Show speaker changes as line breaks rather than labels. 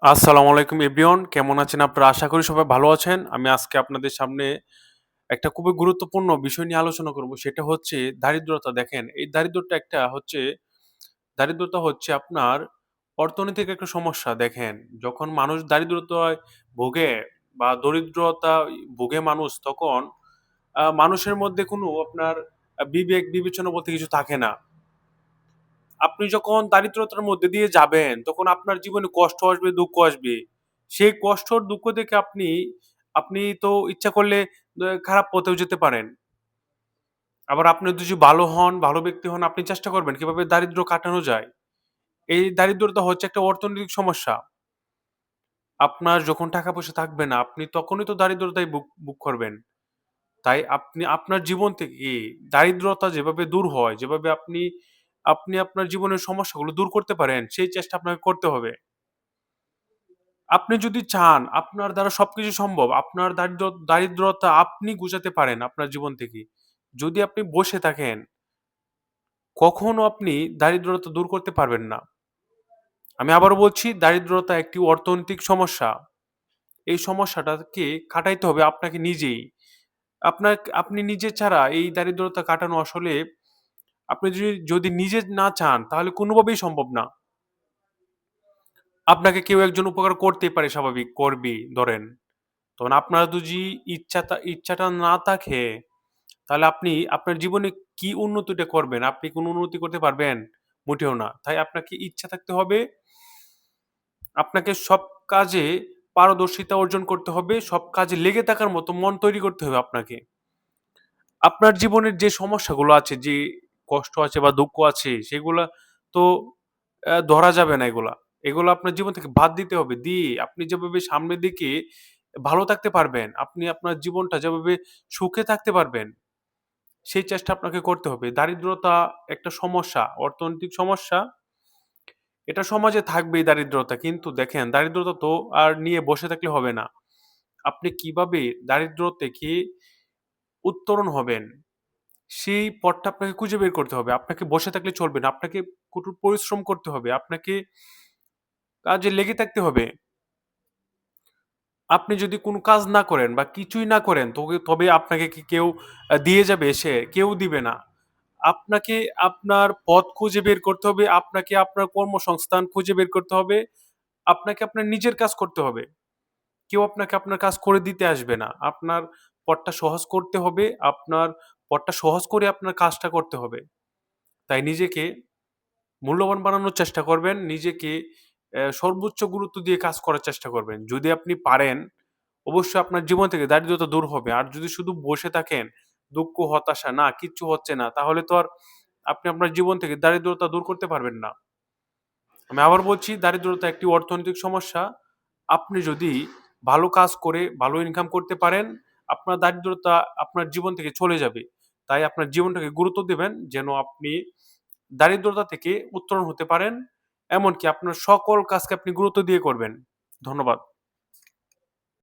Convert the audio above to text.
আসসালামু আলাইকুম এভরিওয়ান, কেমন আছেন আপনারা? আশা করি সবাই ভালো আছেন। আমি আজকে আপনাদের সামনে একটা খুবই গুরুত্বপূর্ণ বিষয় নিয়ে আলোচনা করব। সেটা হচ্ছে দারিদ্রতা। দেখেন, এই দারিদ্রতা হচ্ছে আপনার অর্থনৈতিক একটা সমস্যা। দেখেন, যখন মানুষ দারিদ্রতায় ভোগে বা দরিদ্রতা ভোগে মানুষ, তখন মানুষের মধ্যে কোনো আপনার বিবেক বিবেচনা বলতে কিছু থাকে না। আপনি যখন দারিদ্রতার মধ্যে দিয়ে যাবেন, তখন আপনার জীবনে কষ্ট আসবে, দুঃখ আসবে। সেই কষ্ট আর দুঃখ দেখে আপনি তো ইচ্ছা করলে খারাপ পথেও যেতে পারেন। আবার আপনি যদি ভালো হন, ভালো ব্যক্তি হন, আপনি চেষ্টা করবেন কিভাবে দারিদ্র্য কাটানো যায়। এই দারিদ্রতা হচ্ছে একটা অর্থনৈতিক সমস্যা। আপনার যখন টাকা-পয়সা থাকবে না, আপনি তখনই তো দারিদ্রতায় ভোগ করবেন। তাই আপনি আপনার জীবন থেকে দারিদ্রতা যেভাবে দূর হয়, যেভাবে আপনি আপনি আপনার জীবনের সমস্যাগুলো দূর করতে পারেন, সেই চেষ্টা আপনাকে করতে হবে। আপনি যদি চান আপনার দ্বারা সবকিছু সম্ভব। আপনার দারিদ্রতা আপনি ঘুচাতে পারেন আপনার জীবন থেকে। যদি আপনি বসে থাকেন, কখনো আপনি দারিদ্রতা দূর করতে পারবেন না। আমি আবারও বলছি, দারিদ্রতা একটি অর্থনৈতিক সমস্যা। এই সমস্যাটাকে কাটাইতে হবে আপনাকে নিজেই। আপনি নিজে ছাড়া এই দারিদ্রতা কাটানো আসলে আপনি যদি নিজে না চান, তাহলে কোনোভাবেই সম্ভব না। আপনাকে কেউ একজন উপকার করতেই পারে, স্বাভাবিক করবেই ধরেন। তখন আপনার যদি ইচ্ছাটা না থাকে, তাহলে আপনি আপনার জীবনে কি উন্নতিটা করবেন? আপনি কোনো উন্নতি করতে পারবেন? মোটেও না। তাই আপনাকে ইচ্ছা থাকতে হবে। আপনাকে সব কাজে পারদর্শিতা অর্জন করতে হবে। সব কাজে লেগে থাকার মতো মন তৈরি করতে হবে আপনাকে। আপনার জীবনের যে সমস্যাগুলো আছে, যে কষ্ট আছে বা দুঃখ আছে, সেগুলা তো ধরা যাবে না এগুলা। এগুলো আপনার জীবন থেকে বাদ দিতে হবে। দিয়ে আপনি যেভাবে সামনের দিকে ভালো থাকতে পারবেন, আপনি আপনার জীবনটা যেভাবে সুখে থাকতে পারবেন, সেই চেষ্টা আপনাকে করতে হবে। দারিদ্রতা একটা সমস্যা, অর্থনৈতিক সমস্যা। এটা সমাজে থাকবেই দারিদ্রতা। কিন্তু দেখেন, দারিদ্রতা তো আর নিয়ে বসে থাকলে হবে না। আপনি কিভাবে দারিদ্র থেকে উত্তরণ হবেন, সেই পথটা আপনাকে খুঁজে বের করতে হবে। আপনাকে বসে থাকলে চলবে না। আপনাকে কঠোর পরিশ্রম করতে হবে। আপনাকে কাজে লেগে থাকতে হবে। আপনি যদি কোনো কাজ না করেন বা কিছুই না করেন, তবে আপনাকে কি কেউ দিয়ে যাবে এসে? কেউ দিবে না। আপনাকে আপনার পথ খুঁজে বের করতে হবে। আপনাকে আপনার কর্মসংস্থান খুঁজে বের করতে হবে। আপনাকে আপনার নিজের কাজ করতে হবে। কেউ আপনাকে আপনার কাজ করে দিতে আসবে না। আপনার পথটা সহজ করতে হবে। আপনার পথটা সহজ করে আপনার কাজটা করতে হবে। তাই নিজেকে মূল্যবান বানানোর চেষ্টা করবেন। নিজেকে সর্বোচ্চ গুরুত্ব দিয়ে কাজ করার চেষ্টা করবেন। যদি আপনি পারেন, অবশ্যই আপনার জীবন থেকে দারিদ্রতা দূর হবে। আর যদি শুধু বসে থাকেন, দুঃখ, হতাশা, না কিচ্ছু হচ্ছে না, তাহলে তো আর আপনি আপনার জীবন থেকে দারিদ্রতা দূর করতে পারবেন না। আমি আবার বলছি, দারিদ্রতা একটি অর্থনৈতিক সমস্যা। আপনি যদি ভালো কাজ করে ভালো ইনকাম করতে পারেন, আপনার দারিদ্রতা আপনার জীবন থেকে চলে যাবে। তাই আপনার জীবনটাকে গুরুত্ব দিবেন, যেন আপনি দারিদ্রতা থেকে উত্তরণ হতে পারেন। এমনকি আপনার সকল কাজকে আপনি গুরুত্ব দিয়ে করবেন। ধন্যবাদ।